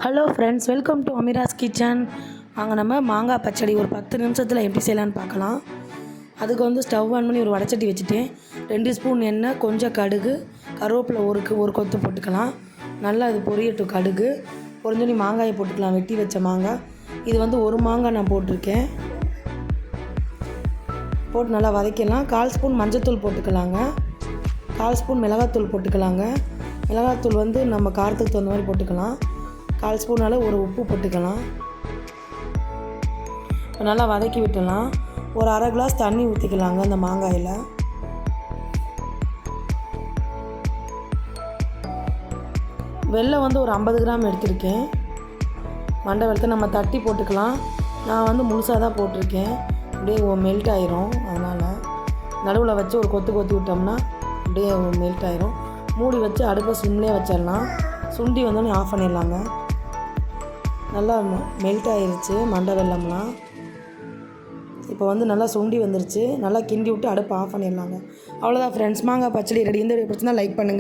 Hello friends, welcome to Ameera's kitchen. வாங்க நம்ம மாங்காய் பச்சடி ஒரு 10 நிமிஷத்தில் எப்படி செய்யலான்னு பார்க்கலாம். அதுக்கு வந்து ஸ்டவ் ஆன் பண்ணி ஒரு வடைச்சட்டி வச்சுட்டேன். 2 ஸ்பூன் எண்ணெய், கொஞ்சம் கடுகு, கருவேப்பிலை ஒரு கொத்து போட்டுக்கலாம். நல்லா இது பொரியட்டும். கடுகு பொரிஞ்சோடனே மாங்காயை போட்டுக்கலாம். வெட்டி வச்ச மாங்காய். இது வந்து ஒரு மாங்காய் நான் போட்டிருக்கேன். போட்டு நல்லா வதக்கலாம். 1/4 ஸ்பூன் மஞ்சத்தூள் போட்டுக்கலாங்க. 1/4 ஸ்பூன் மிளகாத்தூள் போட்டுக்கலாங்க. மிளகாத்தூள் வந்து நம்ம காரத்துக்கு தகுந்த மாதிரி போட்டுக்கலாம். 1/4 ஸ்பூனால் ஒரு உப்பு போட்டுக்கலாம். நல்லா வதக்கி விட்டுலாம். ஒரு அரை கிளாஸ் தண்ணி ஊற்றிக்கலாங்க அந்த மாங்காயில். வெல்லம் வந்து ஒரு 50 கிராம் எடுத்திருக்கேன். மண்டை வெல்லத்தை நம்ம தட்டி போட்டுக்கலாம். நான் வந்து முழுசாக தான் போட்டிருக்கேன். அப்படியே மெல்ட் ஆயிரும். அதனால் நடுவில் வச்சு ஒரு கொத்து விட்டோம்னா அப்படியே மெல்ட் ஆயிரும். மூடி வச்சு அடுப்பை சிம்லேயே வச்சிடலாம். சுண்டி வந்தோடனே ஆஃப் பண்ணிடலாங்க. நல்லா மெல்ட் ஆகிருச்சு மண்டை வெல்லம்லாம். இப்போ வந்து நல்லா சுண்டி வந்துருச்சு. நல்லா கிண்டி விட்டு அடுப்பை ஆஃப் பண்ணிடலாங்க. அவ்வளோதான் ஃப்ரெண்ட்ஸ், மாங்காய் பச்சடி ரெடி. இந்த வீடியோ பிடிச்சிருந்தா லைக் பண்ணுங்கள்.